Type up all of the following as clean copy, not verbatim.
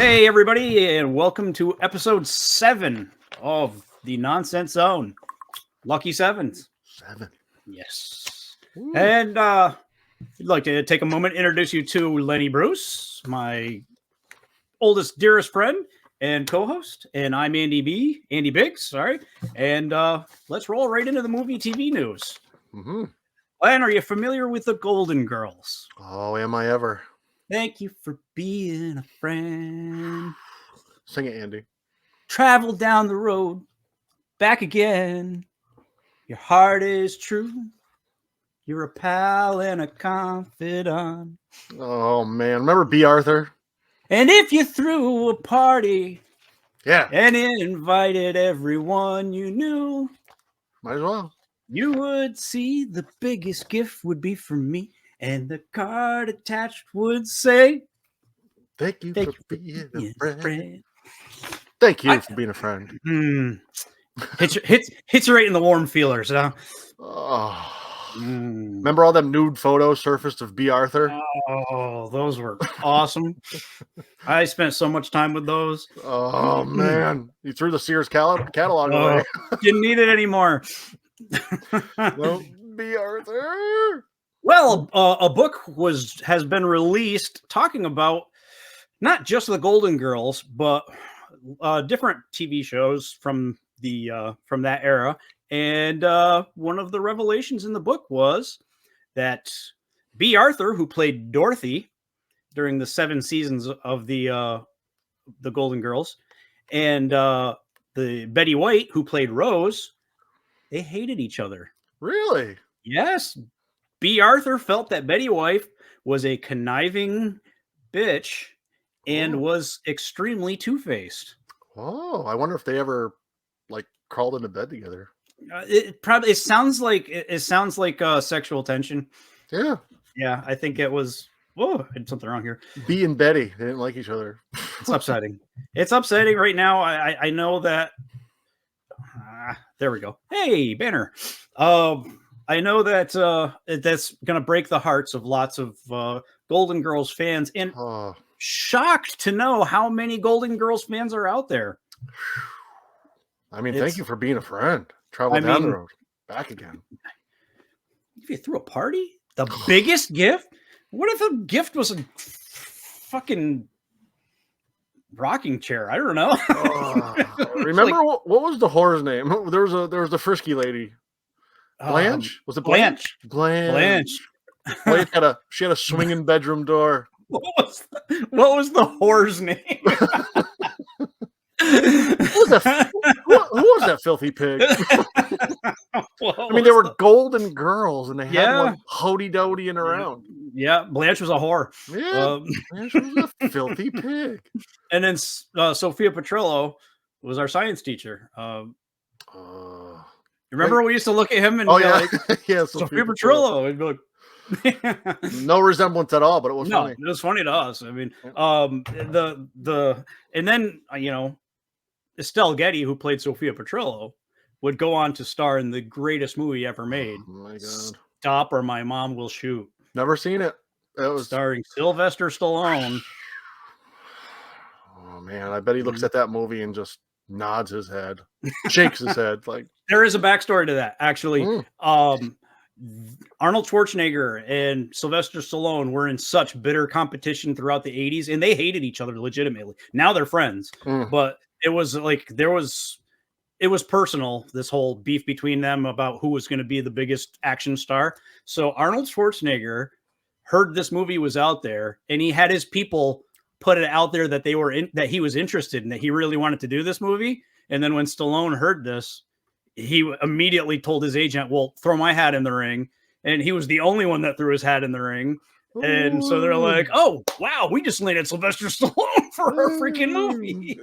Hey, everybody, and welcome to episode 7 of the Nonsense Zone. Lucky Sevens. 7. Yes. Ooh. And I'd like to take a moment to introduce you to Lenny Bruce, my oldest, dearest friend and co-host. And I'm Andy Biggs, sorry. And let's roll right into the movie TV news. Mm-hmm. Len, are you familiar with the Golden Girls? Oh, am I ever? Thank you for being a friend. Sing it, Andy. Travel down the road, back again. Your heart is true. You're a pal and a confidant. Oh, man. Remember B. Arthur? And if you threw a party Yeah. and invited everyone you knew, Might as well. you would see the biggest gift would be from me. And the card attached would say, Thank you for being a friend. Thank you for being a friend. Hits you right in the warm feelers, huh? Oh. Remember all them nude photos surfaced of B. Arthur? Oh, those were awesome. I spent so much time with those. Oh, man. You threw the Sears catalog away. Didn't need it anymore. No, B. Arthur. Well, a book has been released talking about not just the Golden Girls, but different TV shows from that era. And one of the revelations in the book was that B. Arthur, who played Dorothy during the 7 seasons of the Golden Girls, and the Betty White, who played Rose, they hated each other. Really? Yes. B. Arthur felt that Betty White was a conniving bitch and was extremely two-faced. Oh, I wonder if they ever crawled into bed together. It sounds like sexual tension. Yeah, I think it was. Whoa, I did something wrong here. B and Betty, they didn't like each other. It's upsetting. It's upsetting right now. I know that. There we go. Hey, banner. I know that that's gonna break the hearts of lots of Golden Girls fans, and shocked to know how many Golden Girls fans are out there. I mean, thank you for being a friend. Travel down the road, back again. If you threw a party, the biggest gift? What if the gift was a fucking rocking chair? I don't know. Remember what was the whore's name? There was the frisky lady. Blanche? Was it Blanche? Blanche. Blanche had a swinging bedroom door. What was the whore's name? Who was that filthy pig? I mean, they were Golden Girls, and they had one hoity-doty around. Yeah, Blanche was a whore. Yeah, Blanche was a filthy pig. And then Sophia Petrillo was our science teacher. Remember we used to look at him and yeah, Sophia Petrillo, and be like, no resemblance at all, but it was funny. It was funny to us. I mean, and then Estelle Getty, who played Sophia Petrillo, would go on to star in the greatest movie ever made. Oh my God! Stop or My Mom Will Shoot. Never seen it. That was starring Sylvester Stallone. Oh man, I bet he looks at that movie and just nods his head, shakes his head. Like, there is a backstory to that, actually. Arnold Schwarzenegger and Sylvester Stallone were in such bitter competition throughout the 80s, and they hated each other legitimately. Now they're friends, but it was it was personal, this whole beef between them about who was going to be the biggest action star. So Arnold Schwarzenegger heard this movie was out there, and he had his people put it out there that that he was interested in, that he really wanted to do this movie. And then when Stallone heard this, he immediately told his agent, well, throw my hat in the ring. And he was the only one that threw his hat in the ring. And so they're like, oh, wow, we just landed Sylvester Stallone for our freaking movie.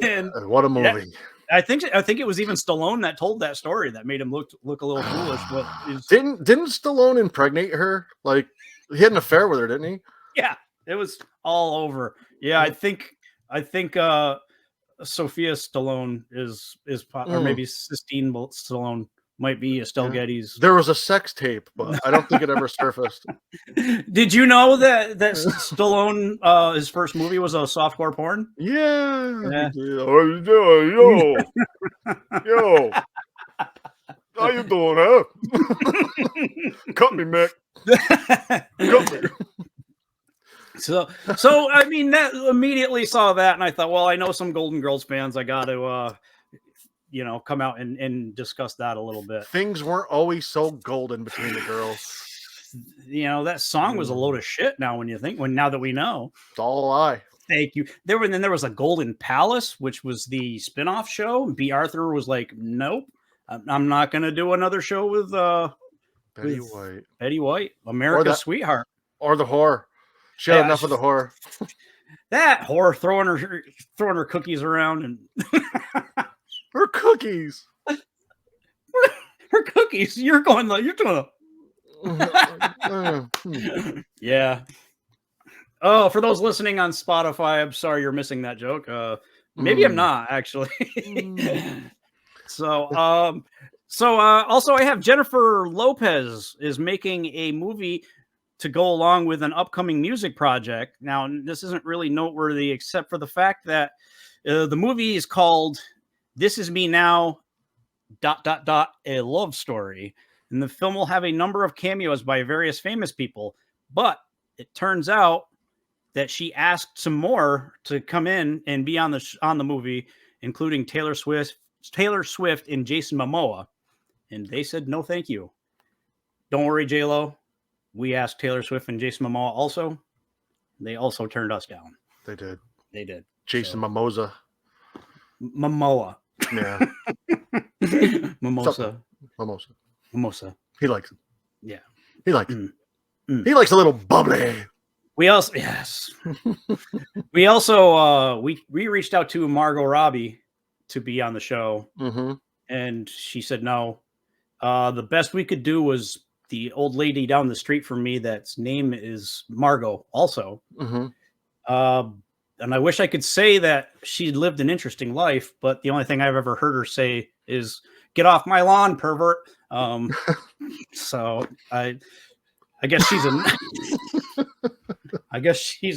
And what a movie. I think it was even Stallone that told that story that made him look a little foolish. But didn't Stallone impregnate her? Like, he had an affair with her, didn't he? Yeah, it was all over. Yeah, I think Sophia Stallone is or maybe Sistine Stallone might be Estelle Getty's. There was a sex tape, but I don't think it ever surfaced. Did you know that Stallone, his first movie was a softcore porn? Yeah. Yo. Yo. How you doing, huh? Cut me, Mick. Cut me. So I mean, that immediately saw that, and I thought, well, I know some Golden Girls fans. I got to, come out and discuss that a little bit. Things weren't always so golden between the girls. That song was a load of shit. Now, now that we know, it's all a lie. Thank you. There was a Golden Palace, which was the spinoff show. B. Arthur was like, nope, I'm not going to do another show with Betty White. Betty White, America's sweetheart, or the whore. She had enough of the whore. That whore throwing her cookies around and her cookies. Her cookies. You're doing yeah. Oh, for those listening on Spotify, I'm sorry you're missing that joke. Maybe I'm not actually. So also I have Jennifer Lopez is making a movie to go along with an upcoming music project. Now, this isn't really noteworthy except for the fact that the movie is called This Is Me Now, ... a love story. And the film will have a number of cameos by various famous people. But it turns out that she asked some more to come in and be on the movie, including Taylor Swift and Jason Momoa. And they said, no, thank you. Don't worry, J-Lo. We asked Taylor Swift and Jason Momoa also. They also turned us down. They did. So. Jason Momoa. Yeah. Mimosa. He likes it. Yeah. He likes it. He likes a little bubbly. We reached out to Margot Robbie to be on the show. Mm-hmm. And she said no. The best we could do was the old lady down the street from me that's name is Margot also. Mm-hmm. And I wish I could say that she lived an interesting life, but the only thing I've ever heard her say is "Get off my lawn, pervert." So I guess she's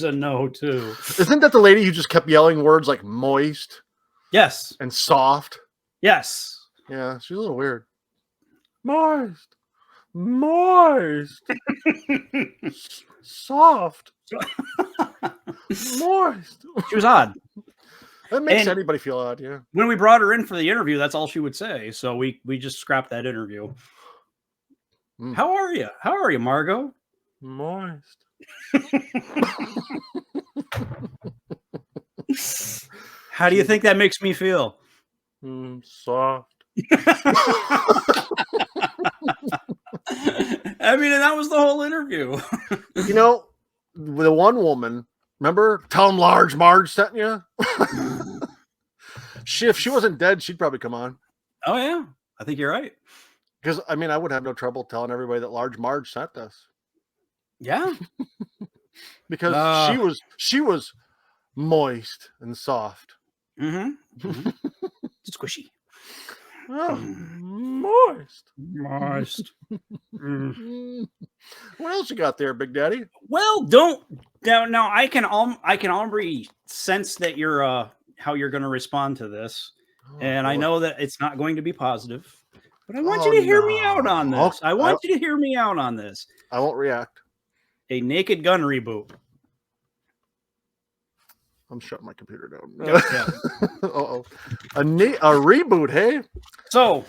a no too. Isn't that the lady who just kept yelling words like moist? Yes. And soft. Yes. Yeah, she's a little weird. Moist. Soft. Moist. She was odd. That makes anybody feel odd, yeah. When we brought her in for the interview, that's all she would say. So we just scrapped that interview. How are you? How are you, Margot? Moist. How do you think that makes me feel? Soft. I mean, and that was the whole interview. The one woman, remember? Tell him Large Marge sent you. If she wasn't dead, she'd probably come on. Oh yeah, I think you're right. Because I would have no trouble telling everybody that Large Marge sent us. Yeah, because she was moist and soft. Mm-hmm. Squishy. Oh, moist. What else you got there, Big Daddy? Well, now I can already sense that you're how you're going to respond to this, and I know that it's not going to be positive. But I want you to hear me out on this. I want you to hear me out on this. I won't react. A Naked Gun reboot. I'm shutting my computer down. Yeah. Uh-oh. A reboot, hey? So,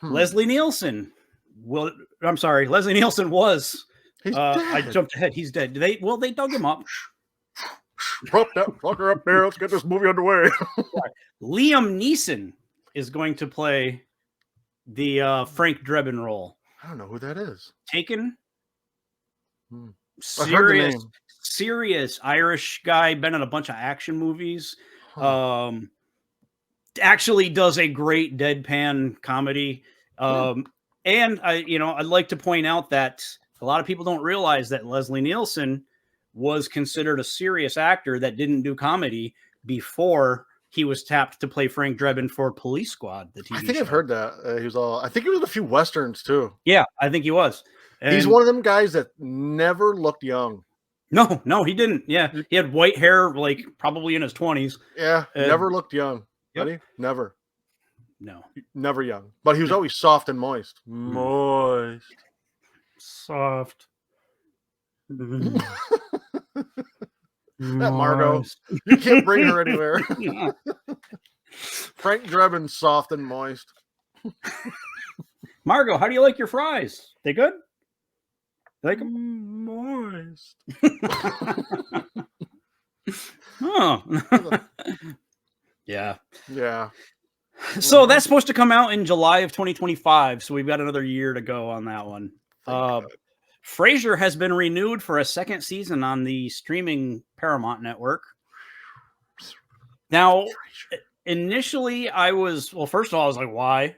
Leslie Nielsen. Leslie Nielsen was. He's dead. I jumped ahead. He's dead. They dug him up. Prop that fucker up there. Let's get this movie underway. Liam Neeson is going to play the Frank Drebin role. I don't know who that is. Taken. Serious Irish guy, been in a bunch of action movies. Actually does a great deadpan comedy. And I'd like to point out that a lot of people don't realize that Leslie Nielsen was considered a serious actor that didn't do comedy before he was tapped to play Frank Drebin for Police Squad, the TV I think show. I've heard that. He was all. I think he was in a few westerns too. Yeah, I think he was. And he's one of them guys that never looked young. No, he didn't. Yeah, he had white hair, like probably in his 20s. Yeah, never looked young. Yep. Ready? Never. No, never young. But he was always soft and moist. Moist, soft. That Margot, you can't bring her anywhere. Frank Drebin, soft and moist. Margot, how do you like your fries? They good? You like them? Moist. Oh. Yeah. So that's supposed to come out in July of 2025. So we've got another year to go on that one. Frasier has been renewed for a second season on the streaming Paramount network. Now, initially, first of all, I was like, why?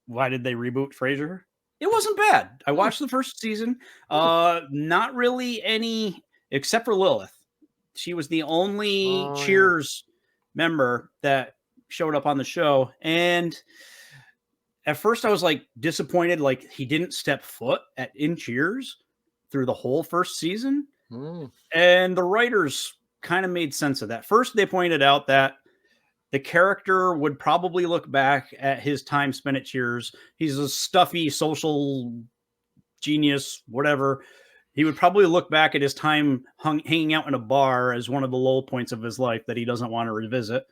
Why did they reboot Frasier? It wasn't bad. I watched the first season. Not really any, except for Lilith. She was the only Cheers member that showed up on the show. And at first I was like disappointed, like he didn't step foot in Cheers through the whole first season. And the writers kind of made sense of that. First, they pointed out that the character would probably look back at his time spent at Cheers. He's a stuffy social genius, whatever. He would probably look back at his time hanging out in a bar as one of the low points of his life that he doesn't want to revisit.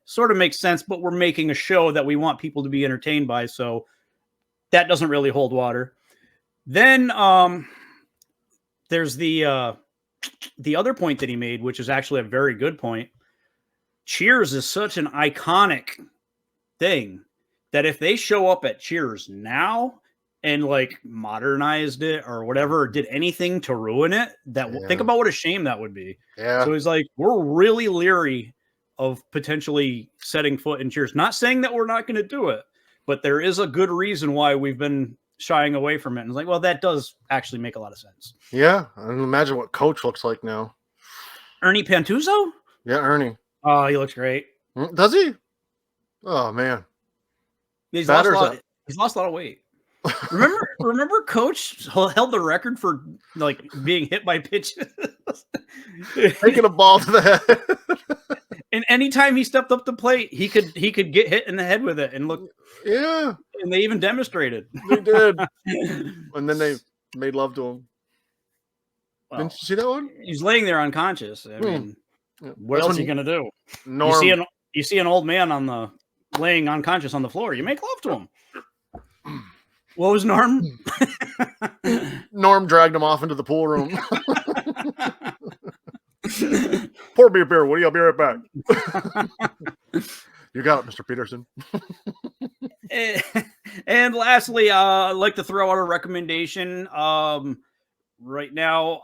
Sort of makes sense, but we're making a show that we want people to be entertained by, so that doesn't really hold water. Then there's the other point that he made, which is actually a very good point. Cheers is such an iconic thing that if they show up at Cheers now and like modernized it or whatever, or did anything to ruin it, think about what a shame that would be. Yeah. So he's like, we're really leery of potentially setting foot in Cheers. Not saying that we're not going to do it, but there is a good reason why we've been shying away from it. And it's like, well, that does actually make a lot of sense. Yeah. I can imagine what Coach looks like now. Ernie Pantuzzo? Yeah, Ernie. Oh, he looks great. Does he? Oh, man. He's lost a lot of weight. Remember Coach held the record for like being hit by pitches? Taking a ball to the head. And anytime he stepped up to plate, he could get hit in the head with it and look. Yeah. And they even demonstrated. They did. And then they made love to him. Well, didn't you see that one? He's laying there unconscious. I mean, what else are you gonna do? Norm. You see an old man laying unconscious on the floor. You make love to him. What was Norm? Norm dragged him off into the pool room. Pour me a beer, Woody. I'll be right back. You got it, Mr. Peterson. And lastly, I'd like to throw out a recommendation. Right now,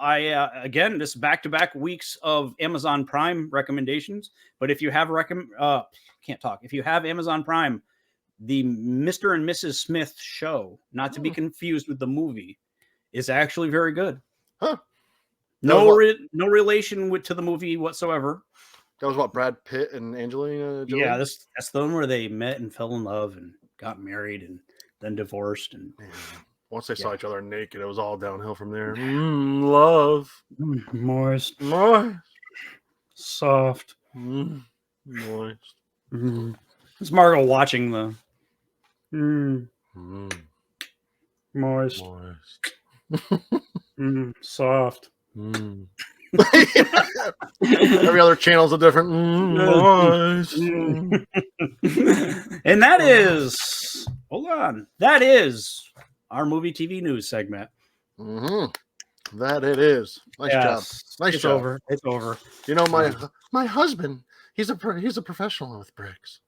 again, this back-to-back weeks of Amazon Prime recommendations. But if you have if you have Amazon Prime, the Mr. and Mrs. Smith show, not to be confused with the movie, is actually very good. Huh. No relation to the movie whatsoever. That was what, Brad Pitt and Angelina Jolie? Yeah, that's the one where they met and fell in love and got married and then divorced. And once they saw each other naked, it was all downhill from there. Love. Moist. Soft. Moist. It's Margot watching the moist. Soft. Every other channel's a different moist. And that is our movie TV news segment. That it is. Nice job. Nice job. Over. It's over. You know, my husband, he's a professional with bricks.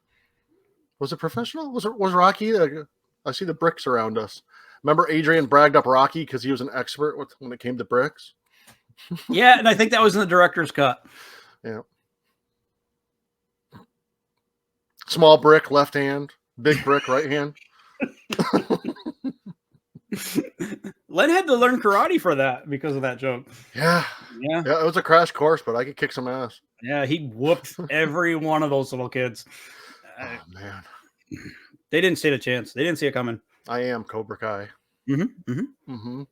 Was it professional? Was Rocky? I see the bricks around us. Remember Adrian bragged up Rocky because he was an expert when it came to bricks? Yeah, and I think that was in the director's cut. Yeah. Small brick, left hand. Big brick, right hand. Len had to learn karate for that because of that joke. Yeah. It was a crash course, but I could kick some ass. Yeah, he whooped every one of those little kids. Oh man, they didn't stand a chance. They didn't see it coming. I am Cobra Kai. Mm-hmm.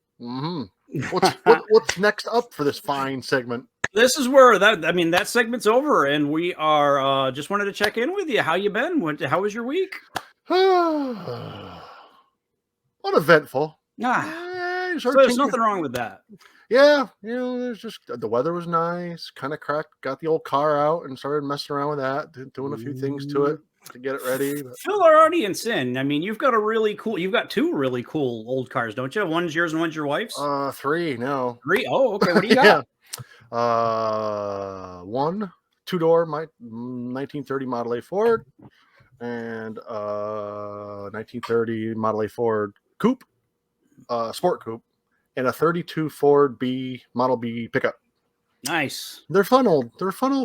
What's next up for this fine segment? This is where that segment's over, and we are just wanted to check in with you. How you been? How was your week? Uneventful. So there's nothing wrong with that. Yeah, there's just the weather was nice. Kind of got the old car out and started messing around with that, doing a few things to it to get it ready. But... Fill our audience in. I mean, you've got two really cool old cars, don't you? One's yours and one's your wife's. 3 now. 3. Oh, okay. What do you got? One 2-door, my 1930 Model A Ford, and 1930 Model A Ford Coupe, Sport Coupe, and a 32 Ford Model B pickup. Nice. They're fun old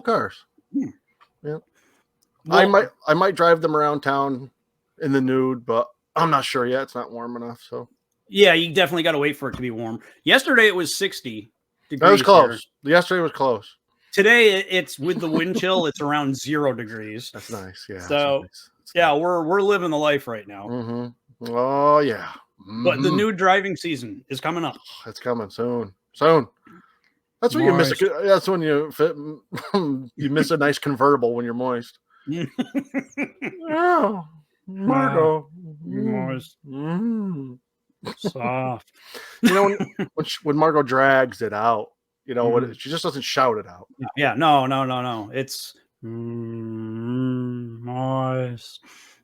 cars. Yeah. Well, I might drive them around town in the nude, but I'm not sure yet. It's not warm enough. So yeah, you definitely got to wait for it to be warm. Yesterday it was 60 degrees. That was close. Here. Yesterday was close. Today it's with the wind chill. It's around 0 degrees. That's nice. Yeah. So nice. Yeah, we're living the life right now. Mm-hmm. Oh yeah. Mm-hmm. But the new driving season is coming up. It's coming soon. That's when you miss it. That's when you miss a nice convertible when you're moist. Oh, Margo, moist, soft. When Margo drags it out, she just doesn't shout it out. Yeah, no. It's moist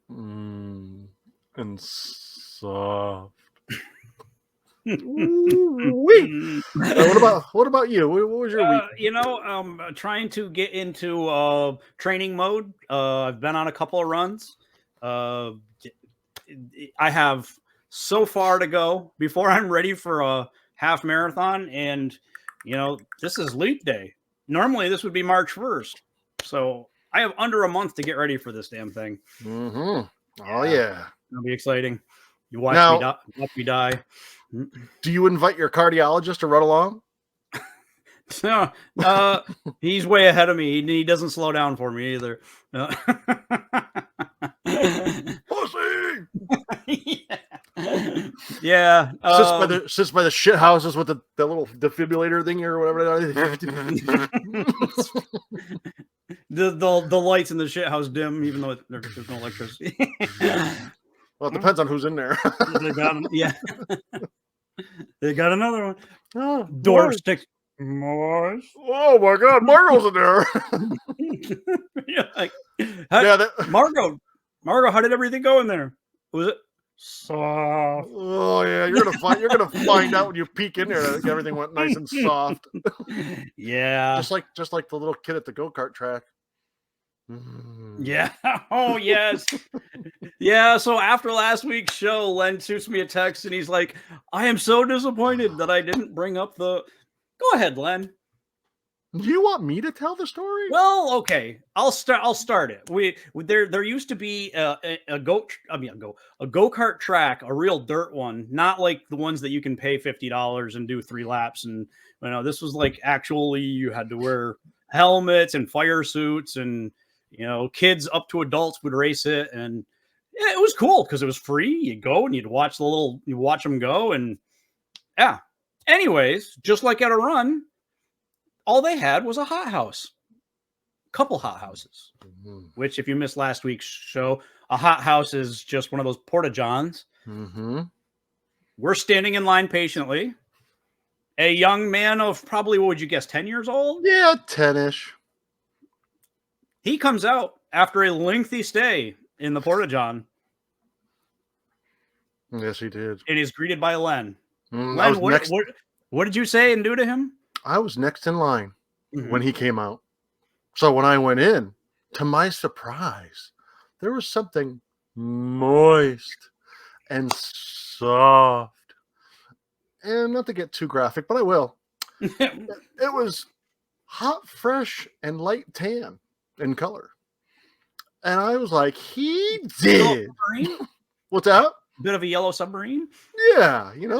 and soft. What about you? What was your week? Trying to get into training mode. I've been on a couple of runs. I have so far to go before I'm ready for a half marathon, and this is leap day. Normally this would be March 1st, so I have under a month to get ready for this damn thing. Oh yeah, it'll be exciting. You watch me die. Do you invite your cardiologist to run along? No, he's way ahead of me. He doesn't slow down for me either. Pussy. Yeah. Sits by the shit houses with the little defibrillator thing or whatever. the lights in the shit house dim, even though there's no electricity. Well, it depends on who's in there. They got another one. Oh, door sticks. Moist. Oh my God, Margo's in there. Margo, how did everything go in there? Was it soft? Oh yeah, you're gonna find out when you peek in there that everything went nice and soft. Yeah, just like the little kid at the go-kart track. Yeah. Oh, yes. Yeah. So after last week's show, Len shoots me a text and he's like, I am so disappointed that I didn't bring up the. Go ahead, Len. Do you want me to tell the story? Well, okay. I'll start it. There used to be a go-kart track, a real dirt one, not like the ones that you can pay $50 and do 3 laps. And this was like actually you had to wear helmets and fire suits, and kids up to adults would race it, and yeah, it was cool because it was free. You'd go and you'd watch them go, and yeah. Anyways, just like at a run, all they had was a hot house, couple hot houses. Mm-hmm. Which, if you missed last week's show, a hot house is just one of those porta-johns. Mm-hmm. We're standing in line patiently. A young man of probably, what would you guess, 10 years old? Yeah, 10-ish. He comes out after a lengthy stay in the porta-john. Yes, he did. And is greeted by Len. Len, what did you say and do to him? I was next in line when he came out. So when I went in, to my surprise, there was something moist and soft. And not to get too graphic, but I will. It was hot, fresh, and light tan in color. And I was like, he did. What's that? Bit of a yellow submarine? Yeah. I mean,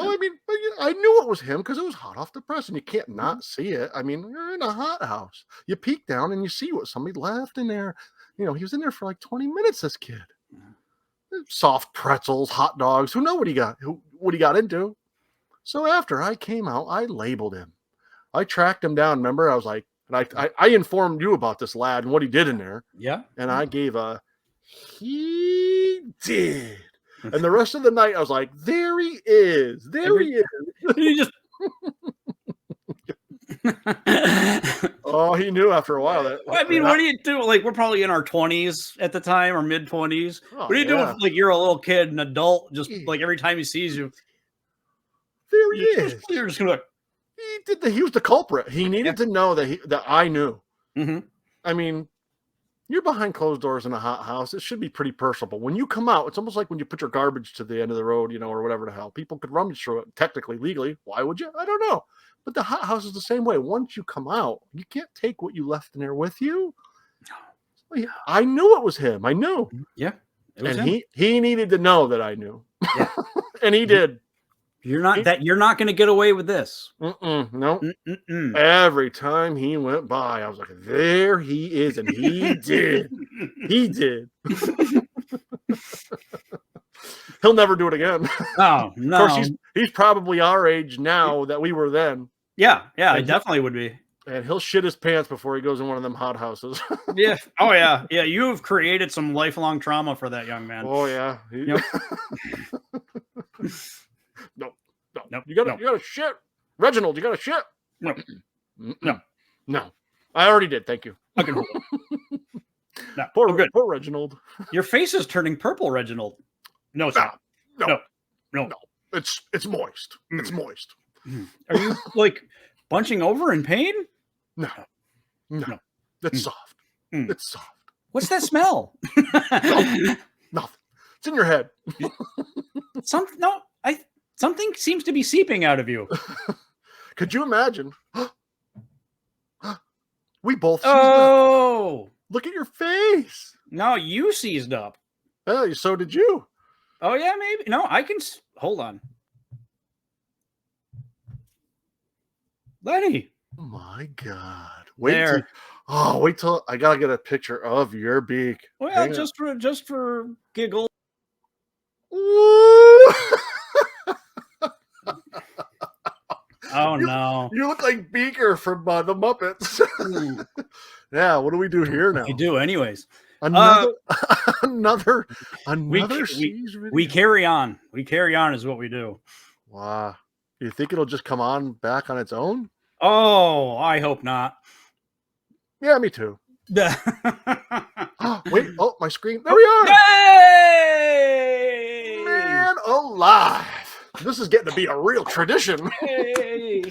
I knew it was him because it was hot off the press, and you can't not see it. I mean, you're in a hot house. You peek down and you see what somebody left in there. He was in there for like 20 minutes. This kid, soft pretzels, hot dogs. Who knows what he got into? So after I came out, I labeled him. I tracked him down. Remember, I was like, and I informed you about this lad and what he did in there. Yeah. And I gave he did. And the rest of the night, I was like, there he is. There he is. You just. Oh, he knew after a while that. I mean, what do you do? Like, we're probably in our 20s at the time, or mid 20s. What do you do if, like, you're a little kid, an adult, just like every time he sees you? There he is. You're just gonna. He was the culprit. He needed to know that I knew. Mm-hmm. I mean, you're behind closed doors in a hot house. It should be pretty personal. But when you come out, it's almost like when you put your garbage to the end of the road, or whatever the hell. People could rummage through it technically, legally. Why would you? I don't know. But the hot house is the same way. Once you come out, you can't take what you left in there with you. I knew it was him. I knew. Yeah. And he needed to know that I knew. Yeah. And he did. You're not going to get away with this. No. Every time he went by, I was like, there he is. And he did. He did. He'll never do it again. Oh, no. Of course, he's probably our age now that we were then. Yeah, I definitely would be. And he'll shit his pants before he goes in one of them hot houses. Yeah. Oh, yeah. Yeah, you have created some lifelong trauma for that young man. Oh, yeah. Yep. No. You gotta shit. Reginald, you gotta shit. No. I already did. Thank you. Okay. No. Poor Reginald. Your face is turning purple, Reginald. No, sir. No. It's moist. It's moist. Are you like bunching over in pain? No. It's soft. It's soft. What's that smell? Nothing. It's in your head. Something seems to be seeping out of you. Could you imagine? We both. Oh, look at your face. No, you seized up. Oh, so did you. Oh yeah, maybe. No, I can. Hold on, Lenny. Oh my God! Wait till I gotta get a picture of your beak. Well, just for giggles. Oh no! You look like Beaker from the Muppets. Yeah, what do we do here now? We do, anyways. Another we carry on. We carry on is what we do. Wow. You think it'll just come on back on its own? Oh, I hope not. Yeah, me too. Wait, my screen. There we are. Yay! Man alive. This is getting to be a real tradition. Hey.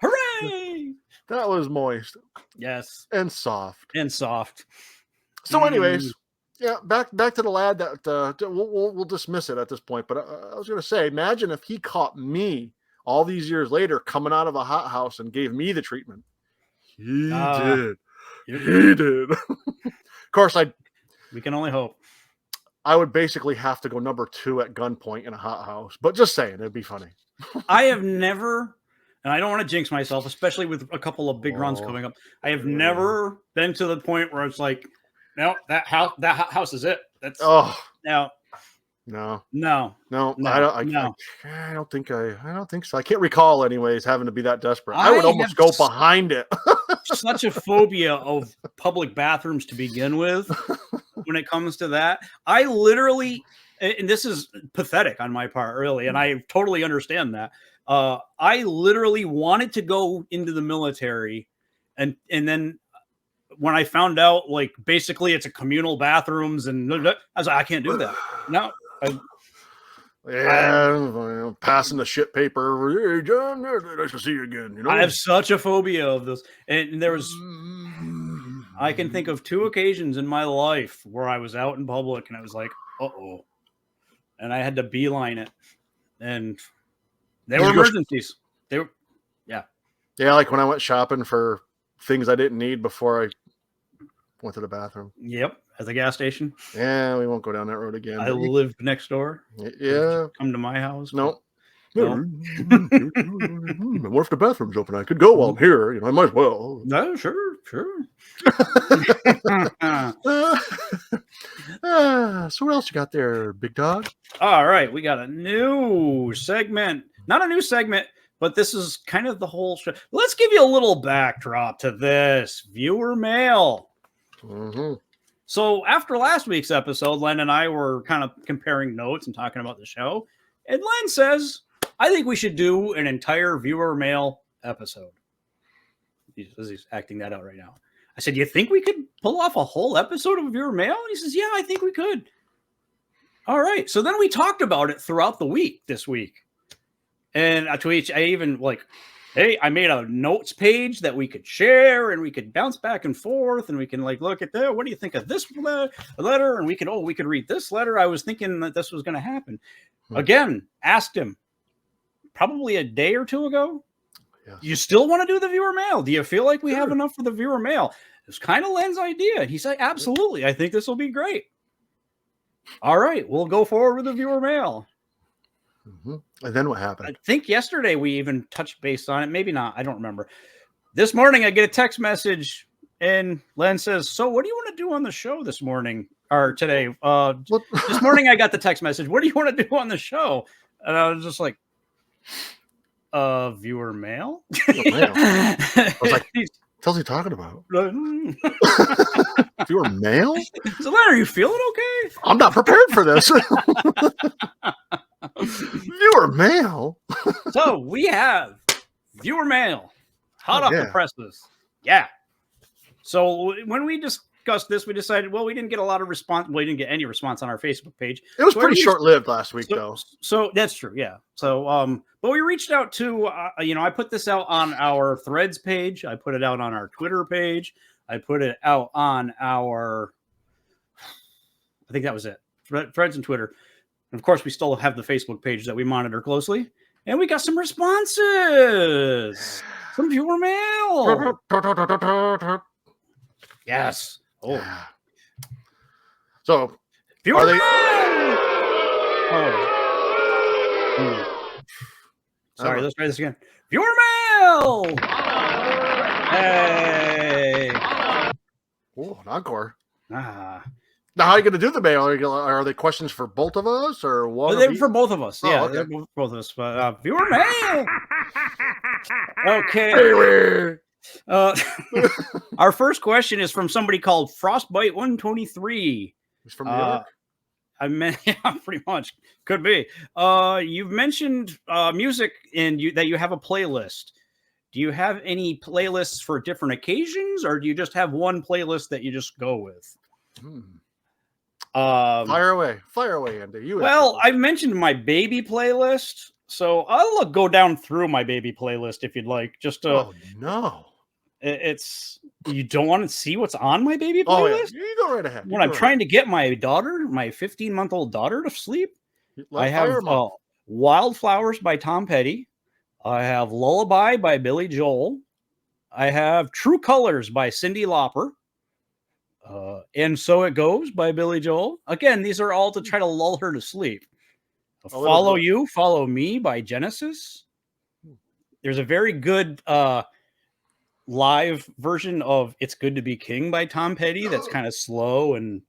Hooray! That was moist. Yes. And soft. So anyways, yeah, back to the lad that we'll dismiss it at this point. But I was going to say, imagine if he caught me all these years later coming out of a hot house and gave me the treatment. He did. He did. Of course, we can only hope. I would basically have to go number 2 at gunpoint in a hot house. But just saying, it'd be funny. I have never, and I don't want to jinx myself, especially with a couple of big runs coming up. I have never been to the point where it's like, no, that house is it. That's no. I don't think so. I can't recall, anyways, having to be that desperate. I would almost go behind it. Such a phobia of public bathrooms to begin with. When it comes to that, I literally, and this is pathetic on my part, really, and I totally understand that. I literally wanted to go into the military, and then when I found out, like, basically it's a communal bathrooms, and I was like, I can't do that. No. Passing the shit paper. Hey, John, nice to see you again. I have such a phobia of this. And I can think of 2 occasions in my life where I was out in public and I was like, uh-oh. And I had to beeline it. And they were emergencies. Yeah, like when I went shopping for things I didn't need before I went to the bathroom. Yep, at the gas station. Yeah, we won't go down that road again. I lived next door. Yeah. Come to my house. Nope. What if the bathroom's open? I could go while I'm here. I might as well. No, sure. So what else you got there, big dog? All right, we got a new segment. Not a new segment, but this is kind of the whole show. Let's give you a little backdrop to this viewer mail. Mm-hmm. So after last week's episode, Len and I were kind of comparing notes and talking about the show. And Len says, I think we should do an entire viewer mail episode. He's acting that out right now. I said, you think we could pull off a whole episode of viewer mail? And he says, yeah, I think we could. All right. So then we talked about it throughout the week this week. And to each, I even hey, I made a notes page that we could share and we could bounce back and forth and we can look at that. What do you think of this letter? And we could read this letter. I was thinking that this was going to happen. Again, asked him probably a day or two ago. Yes. You still want to do the viewer mail? Do you feel like we have enough for the viewer mail? It's kind of Len's idea. He said, absolutely. I think this will be great. All right, we'll go forward with the viewer mail. Mm-hmm. And then what happened? I think yesterday we even touched base on it. Maybe not. I don't remember. This morning I get a text message and Len says, so what do you want to do on the show this morning or today? This morning I got the text message. What do you want to do on the show? And I was just like, viewer mail? I was like, what's he talking about? Viewer mail? So Len, are you feeling okay? I'm not prepared for this. Viewer mail. So we have viewer mail hot off the presses. Yeah. So when we discussed this, we decided, well, we didn't get a lot of response. Well, we didn't get any response on our Facebook page. It was pretty short-lived last week, though. So that's true. Yeah. So, but we reached out to, I put this out on our Threads page. I put it out on our Twitter page. I put it out on I think that was it. Threads and Twitter. And of course, we still have the Facebook page that we monitor closely. And we got some responses. Some viewer mail. Yes. Oh. Yeah. So, viewer mail. Sorry, let's try this again. Viewer mail. Hey. Oh, an encore. Now, how are you going to do the mail? Are they questions for both of us or one? They're for both of us. Oh, yeah, okay. They're both of us. But viewer mail. Okay. Our first question is from somebody called Frostbite123. He's from New York. Yeah, pretty much. Could be. You've mentioned music that you have a playlist. Do you have any playlists for different occasions, or do you just have one playlist that you just go with? Fire away, Andy. I've mentioned my baby playlist, so I'll go down through my baby playlist if you'd like. Just oh no, it's you don't want to see what's on my baby playlist. Yeah. You go right ahead. When I'm trying to get my daughter, my 15-month-old daughter, to sleep, I have Wildflowers by Tom Petty. I have Lullaby by Billy Joel. I have True Colors by Cyndi Lauper. And So It Goes by Billy Joel. Again, these are all to try to lull her to sleep. Follow You, Follow Me by Genesis. There's a very good live version of It's Good to Be King by Tom Petty that's kind of slow. And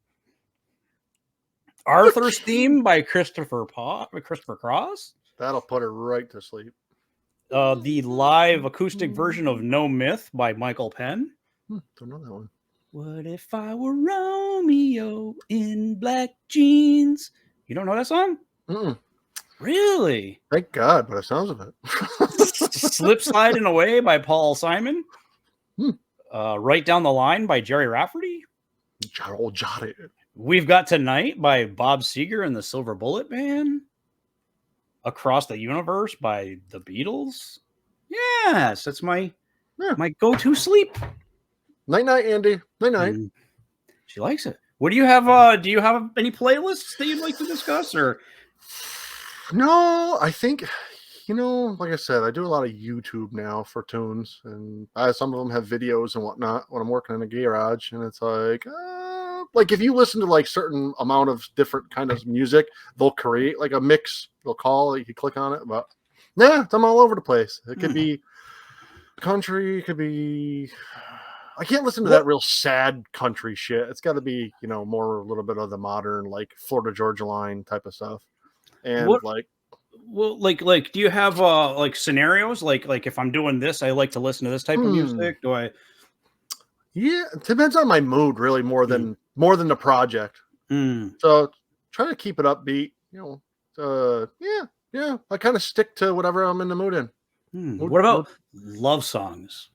Arthur's Theme by Christopher Cross. That'll put her right to sleep. The live acoustic version of No Myth by Michael Penn. Don't know that one. What if I were Romeo in black jeans? You don't know that song? Mm-mm. Really? Thank God, by the sounds of it. Slip Sliding Away by Paul Simon. Right Down the Line by Jerry Rafferty. We've Got Tonight by Bob Seger and the Silver Bullet Band. Across the Universe by the Beatles. Yes, that's my go-to sleep. Night, Andy. Night. She likes it. What do you have? Do you have any playlists that you'd like to discuss? Or no, I think, like I said, I do a lot of YouTube now for tunes, and some of them have videos and whatnot when I'm working in a garage, and it's like if you listen to like certain amount of different kind of music, they'll create like a mix. They'll call, you can click on it, but Yeah, I'm all over the place. It could be country, it could be. I can't listen to that real sad country shit. It's got to be, more a little bit of the modern, like Florida Georgia Line type of stuff. And What? Well, like, do you have like scenarios? Like, if I'm doing this, I like to listen to this type of music. Do I? Yeah, it depends on my mood, really, more than the project. So try to keep it upbeat. Yeah. I kind of stick to whatever I'm in the mood in. What about love songs?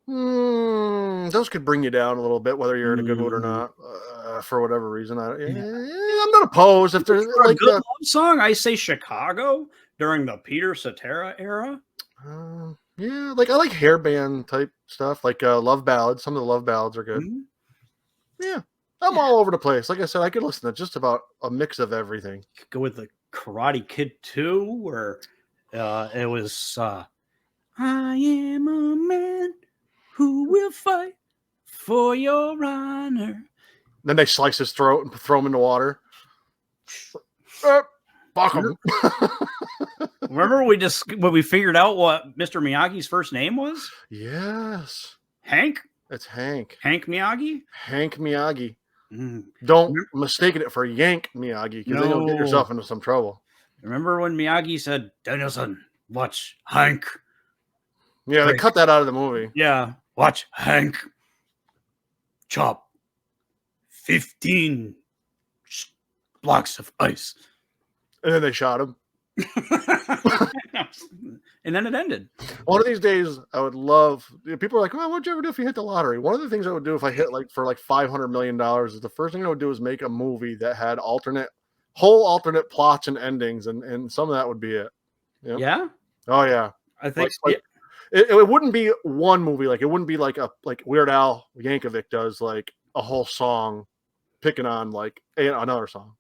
Those could bring you down a little bit, whether you're in a good mood or not, for whatever reason. I'm not opposed if there's like a good love song. I say Chicago during the Peter Cetera era. Yeah, like I like hair band type stuff, like love ballads. Some of the love ballads are good. Yeah, I'm all over the place. Like I said, I could listen to just about a mix of everything. Go with the Karate Kid 2, where it was I am a man who will fight for your honor. Then they slice his throat and throw him in the water. Fuck him. Remember when we figured out what Mr. Miyagi's first name was? Yes. Hank? It's Hank. Hank Miyagi? Hank Miyagi. Don't mistake it for Yank Miyagi, because then you'll get yourself into some trouble. Remember when Miyagi said, Danielson, watch Hank? Yeah, they cut that out of the movie. Yeah, watch Hank chop 15 blocks of ice. And then they shot him. And then it ended. One of these days, I would love. People are like, "Well, what'd you ever do if you hit the lottery?" One of the things I would do if I hit for $500 million is the first thing I would do is make a movie that had alternate plots and endings, and some of that would be it. Yep. Yeah. Oh yeah. I think it wouldn't be one movie. Like it wouldn't be like Weird Al Yankovic does, like a whole song picking on like another song.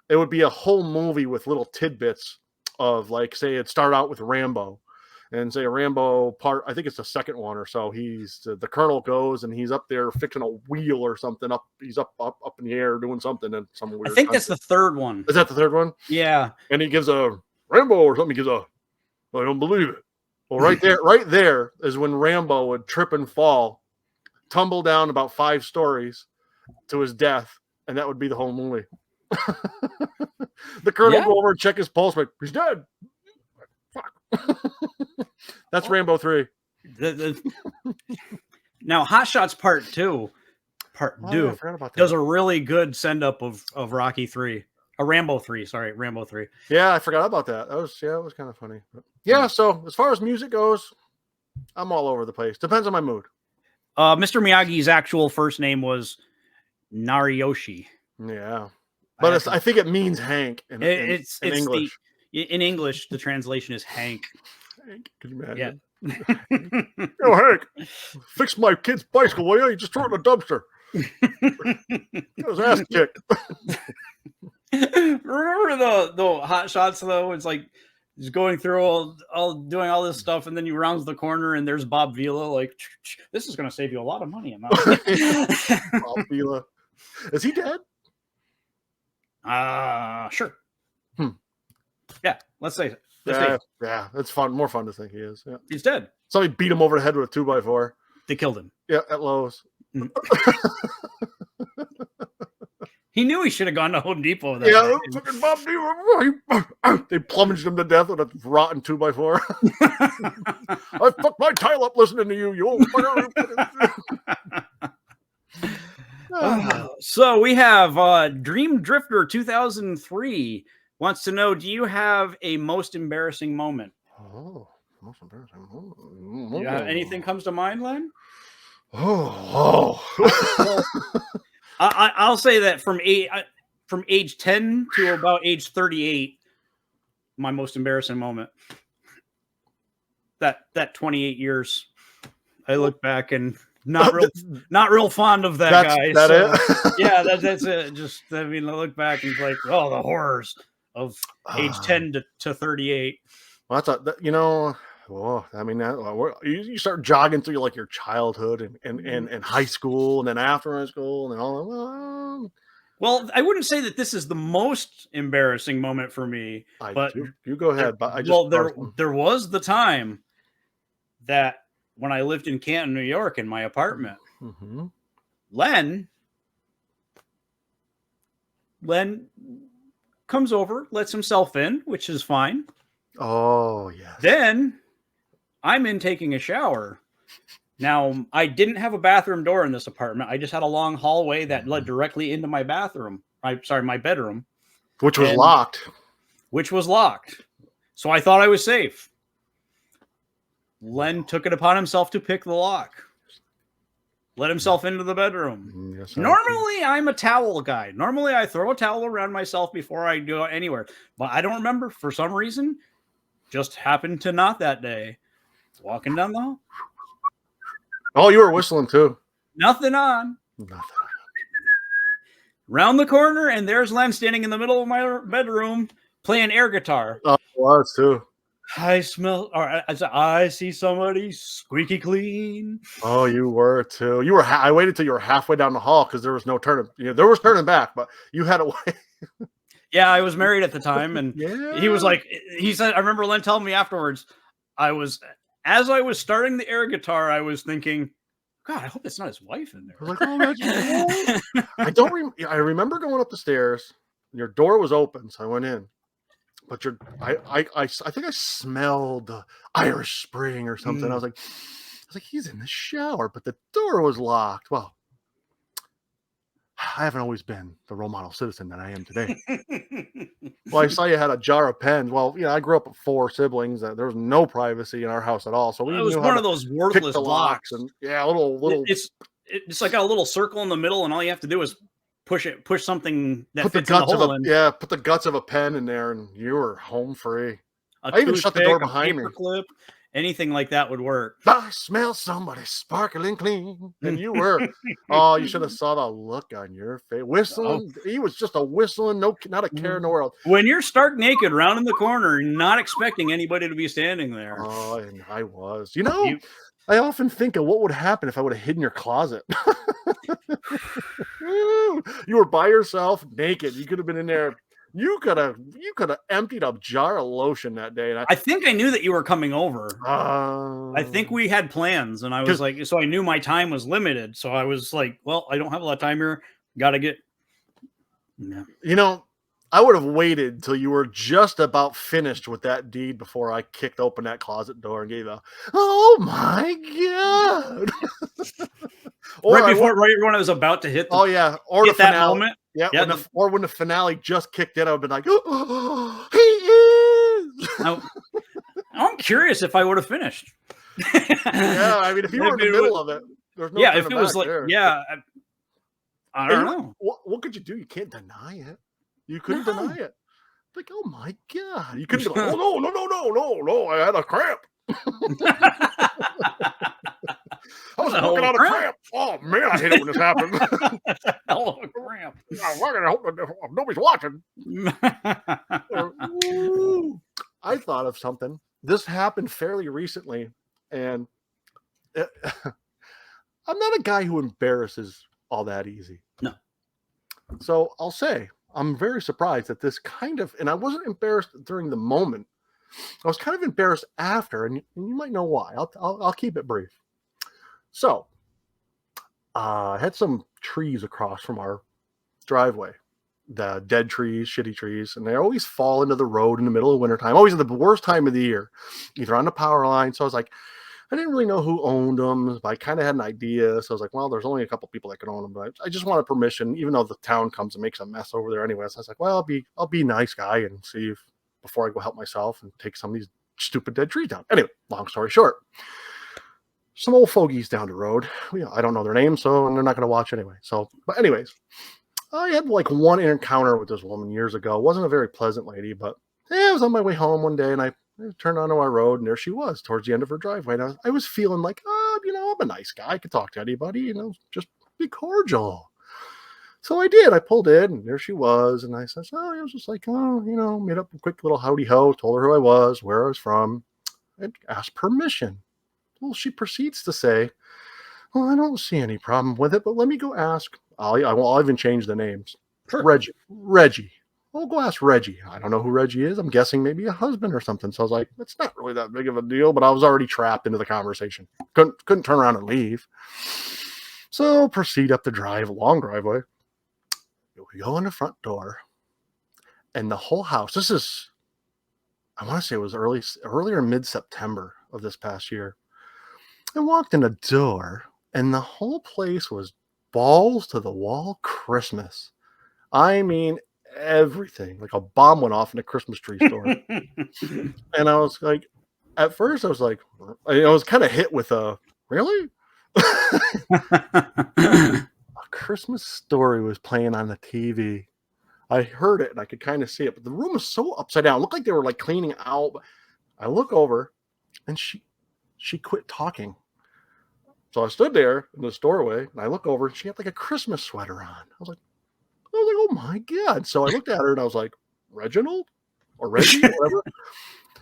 It would be a whole movie with little tidbits of, like, say it started out with Rambo, and say Rambo part, I think it's the second one or so. The colonel goes and he's up there fixing a wheel or something. He's up in the air doing something, and some weird. I think that's the third one. Is that the third one? Yeah. And he gives a Rambo or something. He gives I don't believe it. Well, right there is when Rambo would trip and fall, tumble down about 5 stories to his death, and that would be the whole movie. The colonel go over and check his pulse, like, he's dead. Fuck. That's Rambo 3. Now, Hot Shots Part 2 does a really good send up of Rocky 3. Rambo 3, sorry, Rambo 3. Yeah, I forgot about that. It was kind of funny. But yeah, so as far as music goes, I'm all over the place. Depends on my mood. Mr. Miyagi's actual first name was Nariyoshi. Yeah. But I think it means Hank in English. In English, the translation is Hank. Hank, can you imagine? Yeah. Yo, Hank, fix my kid's bicycle, will you? You just throw it in a dumpster. That was ass kicked. Remember the Hot Shots, though? It's like he's going through doing all this stuff, and then he rounds the corner, and there's Bob Vila. Like, this is going to save you a lot of money. Bob Vila. Is he dead? Sure. Yeah, let's say it. Yeah, it's fun. More fun to think he is. Yeah. He's dead. Somebody beat him over the head with a 2x4. They killed him. Yeah, at Lowe's. He knew he should have gone to Home Depot. Fucking Bob Vila. They plunged him to death with a rotten 2x4. I fucked my tile up listening to you, you old So we have Dream Drifter 2003 wants to know, do you have a most embarrassing moment? Oh, most embarrassing moment. Yeah, anything comes to mind, Len? I'll say that from age 10 to about age 38, my most embarrassing moment. That 28 years, I look back and not real fond of that guy. It? Yeah, that's it. Just, I mean, I look back and it's like, oh, the horrors of age 10 to 38. Well, I mean, you start jogging through like your childhood and high school, and then after high school, and all. Well, I wouldn't say that this is the most embarrassing moment for me, but You go ahead. But I just well, there was the time that when I lived in Canton, New York, in my apartment, mm-hmm. Len comes over, lets himself in, which is fine. Oh, yes. Then I'm in taking a shower. Now, I didn't have a bathroom door in this apartment. I just had a long hallway that led directly into my bathroom. My bedroom. Which was locked. Which was locked. So I thought I was safe. Len took it upon himself to pick the lock. Let himself into the bedroom. Yes, normally, I'm a towel guy. Normally, I throw a towel around myself before I go anywhere. But I don't remember. For some reason, just happened to not that day. Walking down the hall. Oh, you were whistling too. Nothing on. Round the corner, and there's Len standing in the middle of my bedroom playing air guitar. Oh, it was too. I see somebody squeaky clean. Oh, you were too. You were. I waited till you were halfway down the hall because there was no turning. There was turning back, but you had to wait. Yeah, I was married at the time, and he was like, he said, I remember Len telling me afterwards, as I was starting the air guitar, I was thinking, God, I hope it's not his wife in there. I was like, oh, I remember going up the stairs. And your door was open, so I went in. But I think I smelled Irish Spring or something. I was like, he's in the shower, but the door was locked. Well, I haven't always been the role model citizen that I am today. Well, I saw you had a jar of pens. Well, I grew up with 4 siblings. There was no privacy in our house at all. So it was one of those worthless blocks. And a little. It's like a little circle in the middle, and all you have to do is push something that put fits the guts in the hole of in. Put the guts of a pen in there, and you were home free. I even shut the door behind me. Clip, anything like that would work. I smell somebody sparkling clean, and you were. Oh, you should have saw the look on your face. Whistling, He was just a whistling, not a care in the world. When you're stark naked, rounding the corner, not expecting anybody to be standing there. Oh, and I was. I often think of what would happen if I would have hidden your closet. You were by yourself, naked. You could have been in there. You could have emptied a jar of lotion that day. And I think I knew that you were coming over. I think we had plans, and I was like, so I knew my time was limited. So I was like, well, I don't have a lot of time here. Got to get. Yeah. I would have waited till you were just about finished with that deed before I kicked open that closet door and gave a, oh my God. Right when I was about to hit or hit the that finale. moment. Yeah. When the finale just kicked in, I would have been like, oh, he is. I'm curious if I would have finished. Yeah, I mean, if you were in the middle of it, there's no if it was like, there. I don't know. What could you do? You can't deny it. You couldn't deny it. Like, oh my God. You couldn't be like, oh, no, I had a cramp. I was working out a cramp. Oh, man, I hate it when this happens. Hell of a cramp. I hope nobody's watching. I thought of something. This happened fairly recently, and I'm not a guy who embarrasses all that easy. No. So I'll say, I'm very surprised that this and I wasn't embarrassed during the moment. I was kind of embarrassed after, and you might know why. I'll keep it brief. So, I had some trees across from our driveway, the dead trees, shitty trees, and they always fall into the road in the middle of wintertime, always at the worst time of the year, either on the power line. So I was like, I didn't really know who owned them, but I kind of had an idea. So I was like, well, there's only a couple people that can own them, but I just wanted permission, even though the town comes and makes a mess over there anyway. So I was like, well, I'll be a nice guy and see if before I go help myself and take some of these stupid dead trees down. Anyway, long story short, some old fogies down the road. I don't know their names, so they're not going to watch anyway. So, but anyways, I had like one encounter with this woman years ago. It wasn't a very pleasant lady, but I was on my way home one day and I turned onto our road and there she was towards the end of her driveway. And I was feeling like, I'm a nice guy. I could talk to anybody, just be cordial. So I did. I pulled in and there she was. And I said, I was just like, made up a quick little howdy ho, told her who I was, where I was from, and asked permission. Well, she proceeds to say, well, I don't see any problem with it, but let me go ask. I'll even change the names. Sure. Reggie. We'll go ask Reggie. I don't know who Reggie is. I'm guessing maybe a husband or something. So I was like, it's not really that big of a deal, but I was already trapped into the conversation. Couldn't turn around and leave. So proceed up the long driveway. We go in the front door, and the whole house. This is, I want to say it was earlier mid-September of this past year. I walked in the door, and the whole place was balls to the wall Christmas. I mean, everything. Like a bomb went off in a Christmas tree store. And I was like, at first I was like, I was kind of hit with a, really? A Christmas Story was playing on the TV. I heard it and I could kind of see it, but the room was so upside down. It looked like they were like cleaning out. I look over and she quit talking. So I stood there in this doorway and I look over and she had like a Christmas sweater on. I was like, oh my God. So I looked at her and I was like, Reginald or Reggie, or whatever.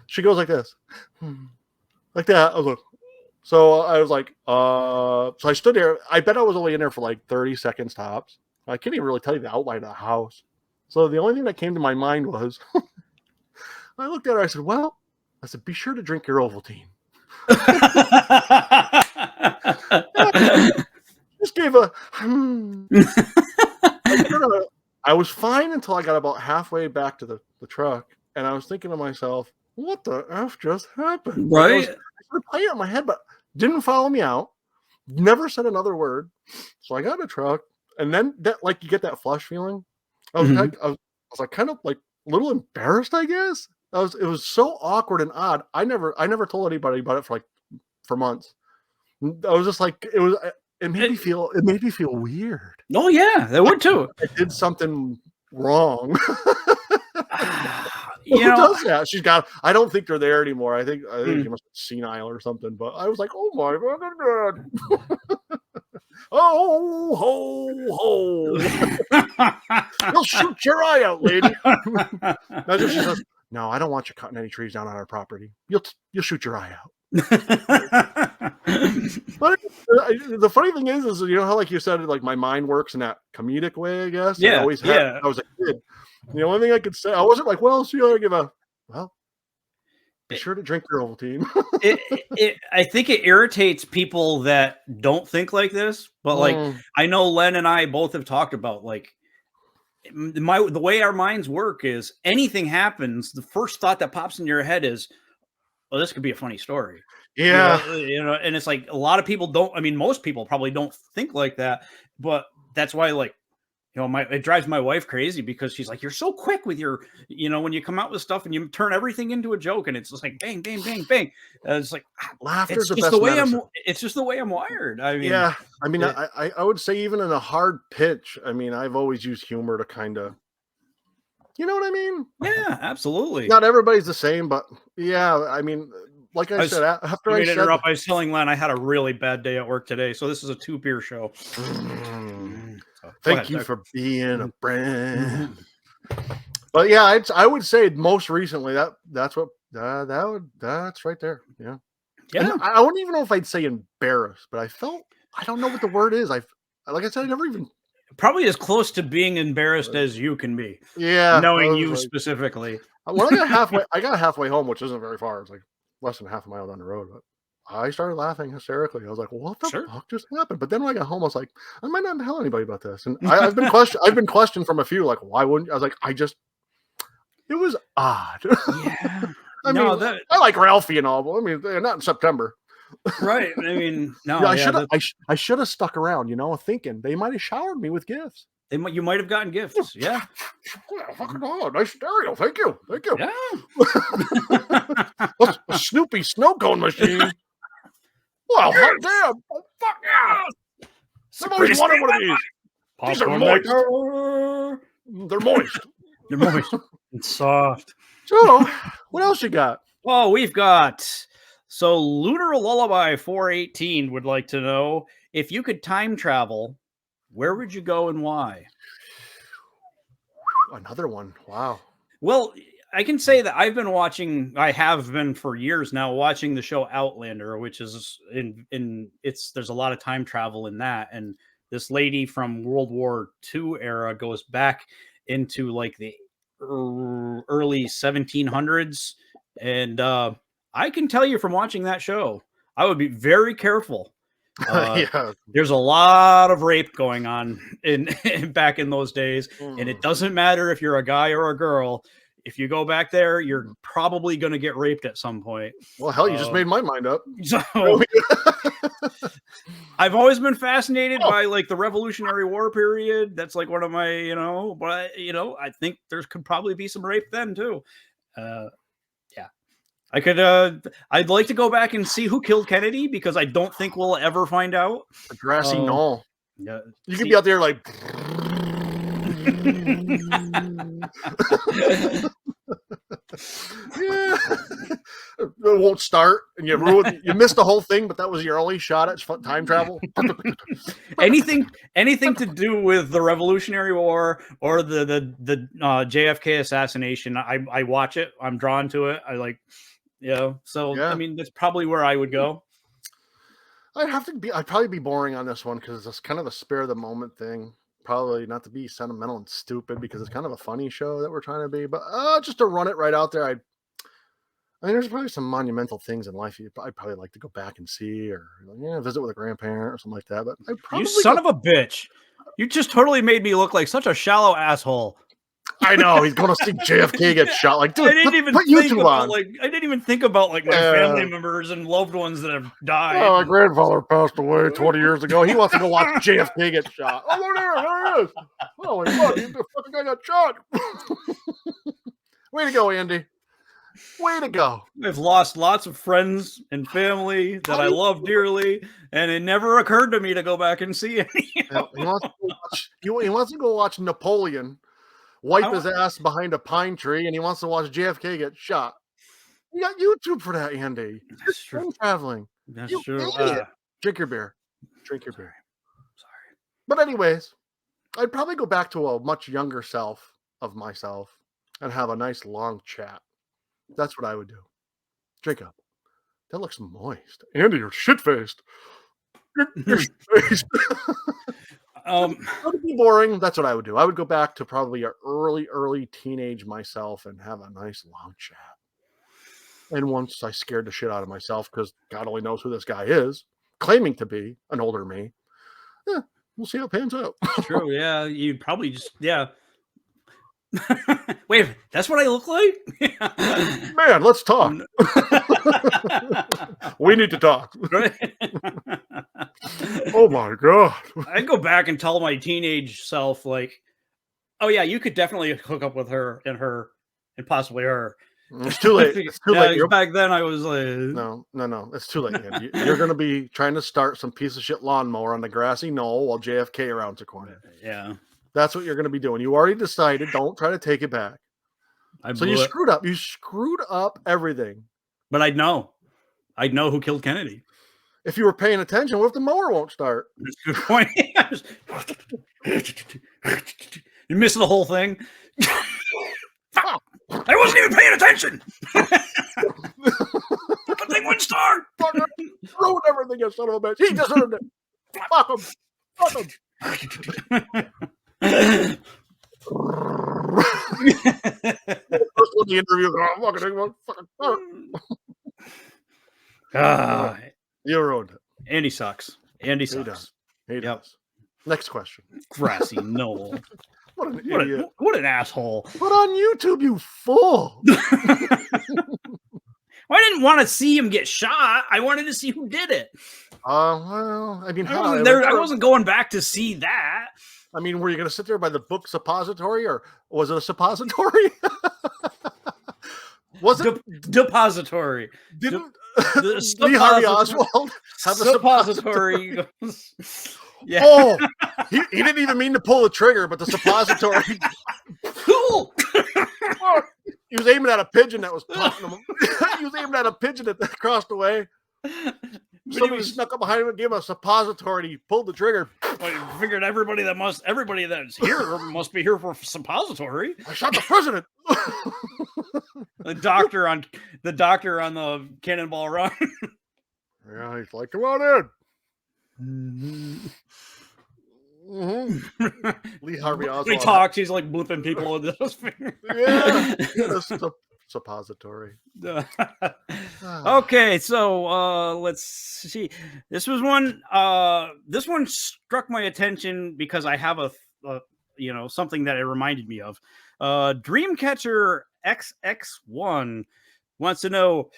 She goes like this, like that. I was like, so I was like, so I stood there. I bet I was only in there for like 30 seconds tops. I can't even really tell you the outline of the house. So the only thing that came to my mind was, I looked at her. I said, well, I said, be sure to drink your Ovaltine. Just gave a, I was fine until I got about halfway back to the truck. And I was thinking to myself, what the F just happened? Right. I was playing it in my head, but didn't follow me out. Never said another word. So I got in a truck. And then that, like, you get that flush feeling. I was like kind of like a little embarrassed, I guess. It was so awkward and odd. I never told anybody about it for months. I was just like, it made me feel weird. Oh yeah, that would too. I did something wrong. Who does that? She's got. I don't think they're there anymore. I think she must be senile or something. But I was like, oh my God. Oh ho ho! You'll shoot your eye out, lady. That's what she says. No, I don't want you cutting any trees down on our property. You'll shoot your eye out. But the funny thing is you know how, like you said, like my mind works in that comedic way, I guess. Yeah, I always had. I was a kid. The only thing I could say, I wasn't like, well, so you ought to give a, well, be sure to drink your Ovaltine. I think it irritates people that don't think like this, but like I know Len and I both have talked about, like, the way our minds work is anything happens, the first thought that pops in your head is, well, this could be a funny story. Yeah. And it's like a lot of people don't, I mean, most people probably don't think like that, but that's why, like, it drives my wife crazy because she's like, you're so quick with your, when you come out with stuff and you turn everything into a joke and it's just like bang, bang, bang, bang. It's like, laughter's the best medicine. It's just the way I'm wired. I mean, yeah. I mean, I would say even in a hard pitch, I mean, I've always used humor to kind of, you know what I mean? Yeah, absolutely. Not everybody's the same, but yeah, I mean, like I said, after I interrupt by telling Len I had a really bad day at work today, so this is a 2-beer show. Thank you for being a friend. But yeah, I would say most recently that's right there. Yeah. Yeah. And I wouldn't even know if I'd say embarrassed, but I don't know what the word is. Like I said, I never even. Probably as close to being embarrassed as you can be. Yeah. Knowing you specifically. When I got halfway home, which isn't very far. It's like less than half a mile down the road, but I started laughing hysterically. I was like, what the fuck just happened? But then when I got home, I was like, I might not tell anybody about this. And I've been questioned from a few, like, why wouldn't you? I was like, it was odd. Yeah. I mean, I like Ralphie and all, but I mean, not in September. Right. I mean, no. Yeah, I should have stuck around, thinking they might have showered me with gifts. You might have gotten gifts. Yeah. Fucking nice stereo. Thank you. Yeah. A Snoopy snow cone machine. Well, hot damn. Oh, fuck yeah. I've always wanted one of these. These are moist. They're moist. They're moist. It's soft. So, what else you got? Oh, we've got. So, Lunar Lullaby 418 would like to know, if you could time travel, where would you go and why? Another one. Wow. Well, I can say that I have been for years now watching the show Outlander, which is there's a lot of time travel in that. And this lady from World War II era goes back into like the early 1700s, and I can tell you from watching that show, I would be very careful. Yeah. There's a lot of rape going on in back in those days, and it doesn't matter if you're a guy or a girl. If you go back there, you're probably going to get raped at some point. Well, hell, you just made my mind up. So I've always been fascinated by like the Revolutionary War period. That's like one of my, but I think there could probably be some rape then too. Yeah, I could. I'd like to go back and see who killed Kennedy, because I don't think we'll ever find out. The grassy knoll. Yeah, you could be out there like. Yeah. It won't start, and you missed the whole thing, but that was your only shot at time travel. anything to do with the Revolutionary War or the JFK assassination, I watch it. I'm drawn to it. I like, so yeah. I mean, that's probably where I would go. I'd probably be boring on this one, because it's kind of a spare of the moment thing. Probably not to be sentimental and stupid, because it's kind of a funny show that we're trying to be, but just to run it right out there, I mean, there's probably some monumental things in life I'd probably like to go back and see, or visit with a grandparent or something like that. But you son of a bitch, you just totally made me look like such a shallow asshole. I know, he's going to see JFK get shot. Like, dude, I didn't even think about my family members and loved ones that have died. Oh, my grandfather passed away 20 years ago. He wants to go watch JFK get shot. Oh, there he is. Oh my God, the fucking guy got shot. Way to go, Andy. Way to go. I've lost lots of friends and family that I love dearly, and it never occurred to me to go back and see any. He wants to go watch Napoleon wipe his ass behind a pine tree, and he wants to watch JFK get shot. You got YouTube for that, Andy. That's true. Traveling. That's true. Drink your beer. Sorry. But anyways, I'd probably go back to a much younger self of myself and have a nice long chat. That's what I would do. Drink up. That looks moist. Andy, you're shit-faced. You're shit-faced. It would be boring. That's what I would do. I would go back to probably an early teenage myself and have a nice long chat. And once I scared the shit out of myself, because God only knows who this guy is, claiming to be an older me, we'll see how it pans out. True, yeah. You'd probably just, Wait, that's what I look like? Man, let's talk. We need to talk. Right? Oh my God. I'd go back and tell my teenage self, like, oh yeah, you could definitely hook up with her and possibly her. It's too late. It's too late. Back then I was like, no. It's too late. You're going to be trying to start some piece of shit lawnmower on the grassy knoll while JFK around the corner. Yeah. That's what you're going to be doing. You already decided. Don't try to take it back. So you screwed up. You screwed up everything. But I'd know who killed Kennedy. If you were paying attention, what if the mower won't start? That's a good point. You missed the whole thing. I wasn't even paying attention. The thing wouldn't start. Ruined everything, you son of a bitch. He deserved it. Fuck him. Fuck him. First one the interview. You ruined it. Andy sucks. Andy sucks. He does. Next question. Grassy knoll. What an idiot. What an asshole. But on YouTube, you fool. Well, I didn't want to see him get shot. I wanted to see who did it. Well, I mean, I wasn't going back to see that. I mean, were you going to sit there by the book suppository, or was it a suppository? Was it depository? Didn't Lee Harvey Oswald have a suppository? Yeah. Oh, he didn't even mean to pull the trigger, but the suppository. Cool. He was aiming at a pigeon that was taunting him. He was aiming at a pigeon that crossed away. Somebody snuck up behind him and gave him a suppository, and he pulled the trigger. Well, you figured everybody that's here must be here for suppository. I shot the president. The doctor on the Cannonball Run. Yeah, he's like, come on in. Mm-hmm. Lee Harvey Oswald. When he talks, he's like blipping people with his fingers. Yeah, that's a suppository. Okay, so let's see. This was one. This one struck my attention because I have a something that it reminded me of. Dreamcatcher XX1 wants to know,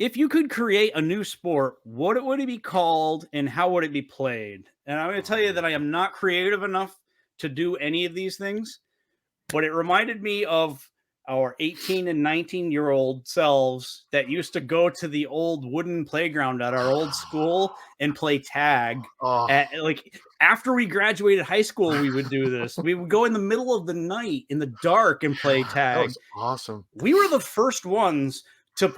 if you could create a new sport, what would it be called and how would it be played? And I'm going to tell you that I am not creative enough to do any of these things, but it reminded me of our 18 and 19-year-old selves that used to go to the old wooden playground at our old school and play tag. Like after we graduated high school, we would do this. We would go in the middle of the night in the dark and play tag. That was awesome. We were the first ones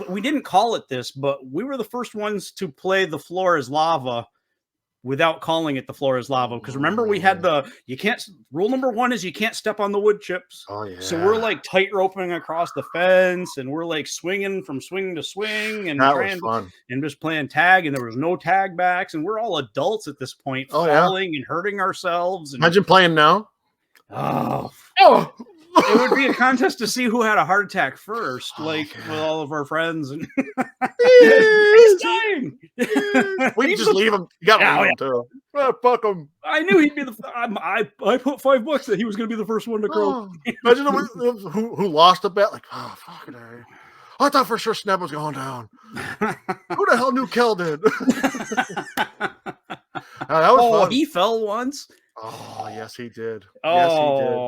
we didn't call it this, but we were the first ones to play The Floor is Lava without calling it The Floor is Lava. Because remember, we had rule number 1 is you can't step on the wood chips. Oh, yeah. So we're like tight roping across the fence and we're like swinging from swing to swing and that was fun. And just playing tag, and there was no tag backs, and we're all adults at this point, falling and hurting ourselves. And, imagine playing now. Oh. It would be a contest to see who had a heart attack first, with all of our friends. And we just leave him. You got to leave him too. Fuck him. I knew he'd be I put $5 that he was going to be the first one to croak. Imagine who lost a bet. Like, oh, fucking A. I thought for sure Sneb was going down. Who the hell knew Kel did? That was fun. He fell once. Oh, yes, he did. Oh. Yes, he did.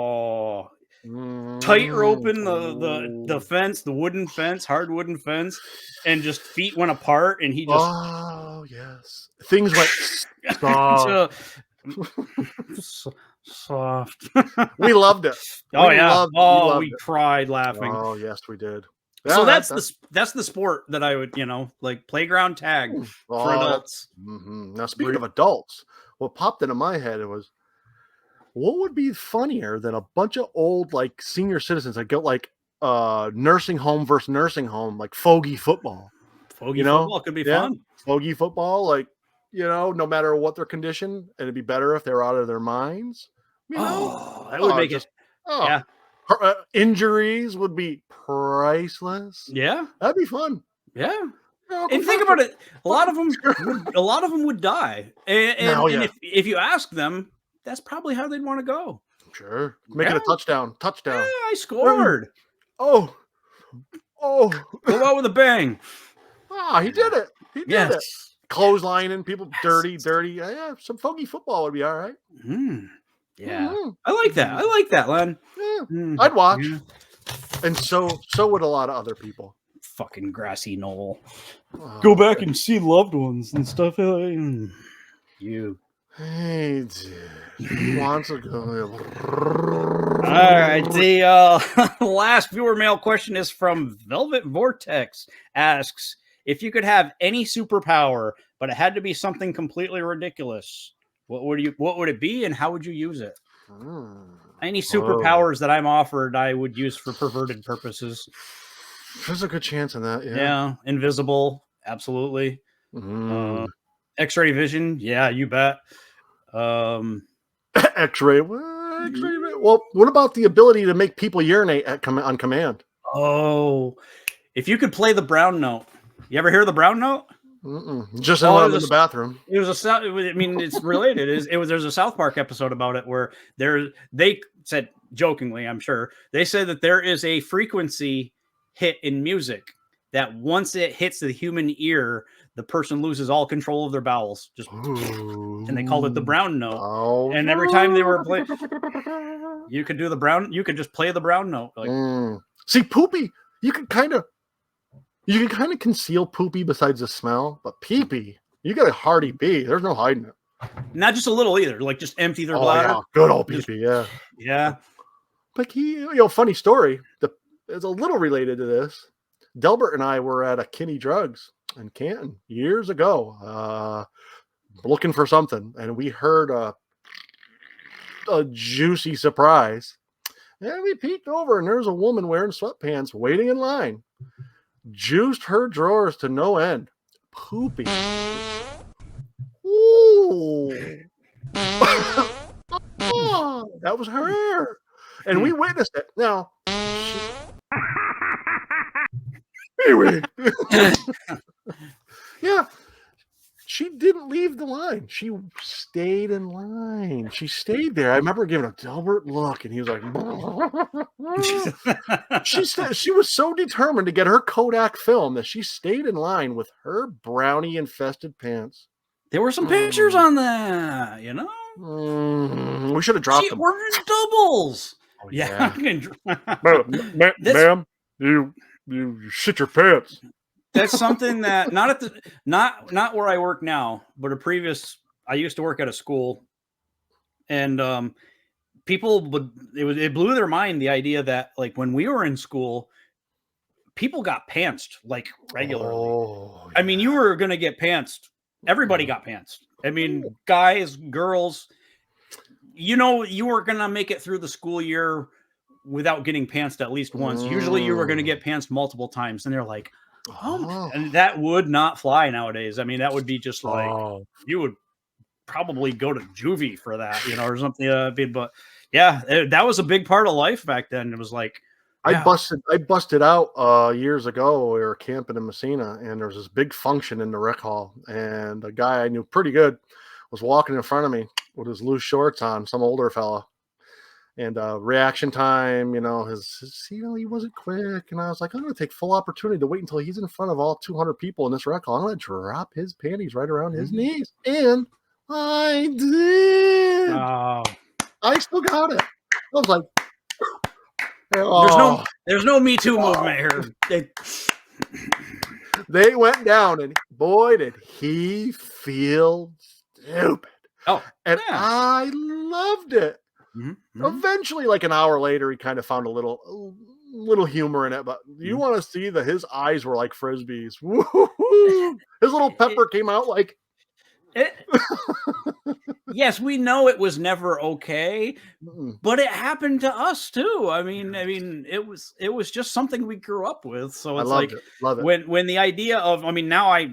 Tight roping the fence, the wooden fence, hard wooden fence, and just feet went apart, and he just. Oh yes, things went soft. We loved it. We cried laughing. Oh yes, we did. So that's the sport that I would like playground tag for adults. Now speaking of adults, what popped into my head was, what would be funnier than a bunch of old like senior citizens that go like nursing home versus nursing home, like fogey football. Football could be fun. Fogey football, like no matter what their condition, and it'd be better if they were out of their minds. That would make it. Yeah. Injuries would be priceless. Yeah, that'd be fun. Yeah. And think about it. A lot of them would die. And if you ask them, that's probably how they'd want to go. Sure. Making a touchdown. Yeah, I scored. Oh. Go out with a bang. He did it. He did it. Clotheslining people, dirty. Yeah, some foggy football would be all right. Yeah. I like that, Len. Yeah. I'd watch. Yeah. And so would a lot of other people. Fucking grassy knoll. Go back and see loved ones and stuff. You. Hey, dude. Wants to go. All right. The last viewer mail question is from Velvet Vortex. Asks, if you could have any superpower, but it had to be something completely ridiculous, what would it be, and how would you use it? Any superpowers that I'm offered, I would use for perverted purposes. There's a good chance in that. Yeah. Invisible. Absolutely. X-ray vision. Yeah, you bet. X-ray. Well, what about the ability to make people urinate on command? Oh, if you could play the brown note. You ever hear the brown note? Just in the bathroom. It was it's related. There's a South Park episode about it where they said, jokingly, I'm sure, they said that there is a frequency hit in music that once it hits the human ear, the person loses all control of their bowels. And they called it the brown note. Oh. And every time they were playing, you could do the brown. You could just play the brown note. Like, see, Poopy, you can kind of conceal Poopy besides the smell, but Pee-Pee, you got a hearty pee. There's no hiding it. Not just a little either. Like just empty their bladder. Yeah. Good old Pee-Pee, yeah. Like funny story. It's a little related to this. Delbert and I were at a Kinney Drugs in Canton years ago, looking for something, and we heard a juicy surprise. And we peeked over, and there's a woman wearing sweatpants waiting in line. Juiced her drawers to no end. Poopy. Ooh. Oh, that was her. And we witnessed it. Now, anyway, yeah, she didn't leave the line. She stayed in line. She stayed there. I remember giving a Delbert look, and he was like, she was so determined to get her Kodak film that she stayed in line with her brownie infested pants. There were some pictures on that, you know. We should have dropped them. She ordered doubles. Oh, yeah. Ma'am, you shit your pants. That's something that not where I work now, but I used to work at a school, and people would it blew their mind, the idea that like when we were in school, people got pantsed like regularly. Oh, I mean, you were gonna get pantsed. Everybody got pantsed. I mean, guys, girls. You know, you were gonna make it through the school year without getting pantsed at least once. Usually, you were gonna get pantsed multiple times, and they're like, "Oh," and that would not fly nowadays. I mean, that would be just like you would probably go to juvie for that, you know, or something. But yeah, that was a big part of life back then. It was like. I busted out years ago. We were camping in Messina, and there was this big function in the rec hall, and a guy I knew pretty good was walking in front of me with his loose shorts on, some older fella, and reaction time, you know, he wasn't quick, and I was like, I'm going to take full opportunity to wait until he's in front of all 200 people in this rec hall. I'm going to drop his panties right around his knees, and I did. Oh. I still got it. I was like. There's no Me Too movement here. They went down, and boy, did he feel stupid. Oh, and yeah. I loved it. Mm-hmm. Eventually, like an hour later, he kind of found a little humor in it. But you want to see that his eyes were like frisbees. Woo-hoo-hoo. His little pepper came out like. Yes, we know it was never okay, but it happened to us too. I mean, it was just something we grew up with. So it's like love it. When the idea of, I mean, now I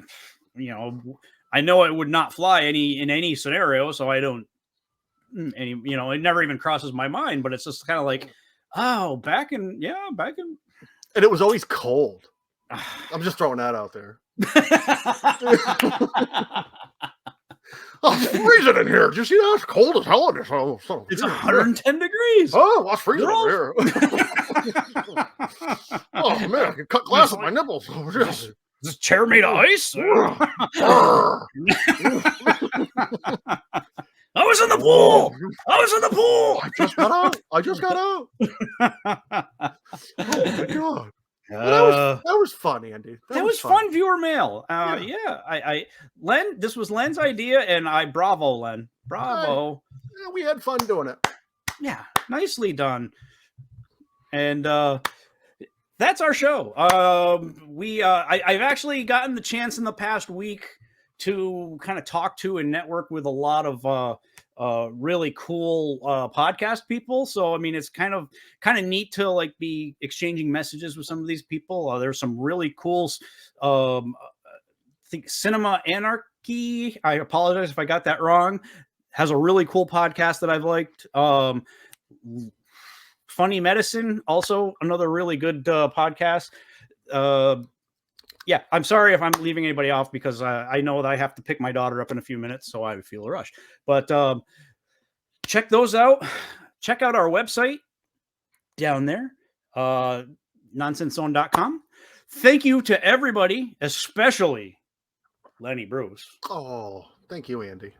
know it would not fly in any scenario, so I don't it never even crosses my mind. But it's just kind of like, oh, back in, and it was always cold. I'm just throwing that out there. Oh, it's freezing in here. Did you see that? It's cold as hell in this. It's 110 degrees. Oh, what's freezing over here? Oh, man, I can cut glass with my nipples. Is this chair made of ice? I was in the pool. I just got out. Oh, my God. That was fun, Andy. That was fun viewer mail. Len, this was Len's idea, and bravo, Len. Bravo. Yeah, we had fun doing it. Yeah, nicely done. And that's our show. I've actually gotten the chance in the past week to kind of talk to and network with a lot of really cool podcast people. So I mean, it's kind of neat to like be exchanging messages with some of these people. There's some really cool I think Cinema Anarchy, I apologize if I got that wrong, has a really cool podcast that I've liked. Funny Medicine, also another really good podcast. Yeah, I'm sorry if I'm leaving anybody off, because I know that I have to pick my daughter up in a few minutes, so I feel a rush. But check those out. Check out our website down there, nonsensezone.com. Thank you to everybody, especially Lenny Bruce. Oh, thank you, Andy.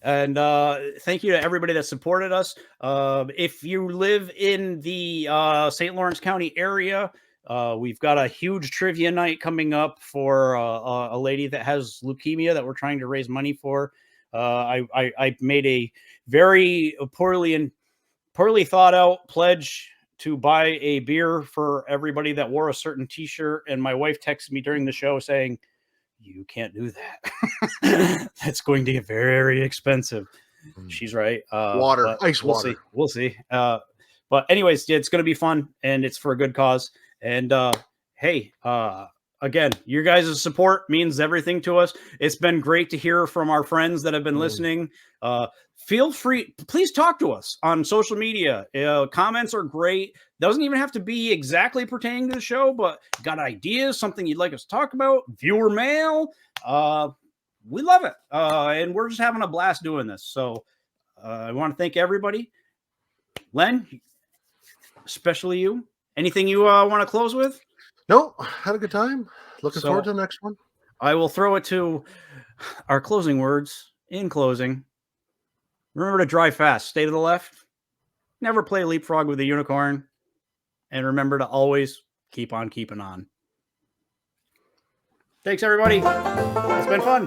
And thank you to everybody that supported us. If you live in the St. Lawrence County area, we've got a huge trivia night coming up for a lady that has leukemia that we're trying to raise money for. I made a very poorly thought out pledge to buy a beer for everybody that wore a certain t-shirt. And my wife texted me during the show saying, "You can't do that. That's going to get very expensive." She's right. Water, ice water. We'll see. But anyways, it's going to be fun, and it's for a good cause. And hey, again, your guys' support means everything to us. It's been great to hear from our friends that have been listening. Feel free, please talk to us on social media. Comments are great. Doesn't even have to be exactly pertaining to the show, but got ideas, something you'd like us to talk about, viewer mail. We love it. And we're just having a blast doing this. So I want to thank everybody. Len, especially you. Anything you want to close with? No, had a good time. Looking forward to the next one. I will throw it to our closing words. In closing, remember to drive fast, stay to the left, never play leapfrog with a unicorn, and remember to always keep on keeping on. Thanks, everybody. It's been fun.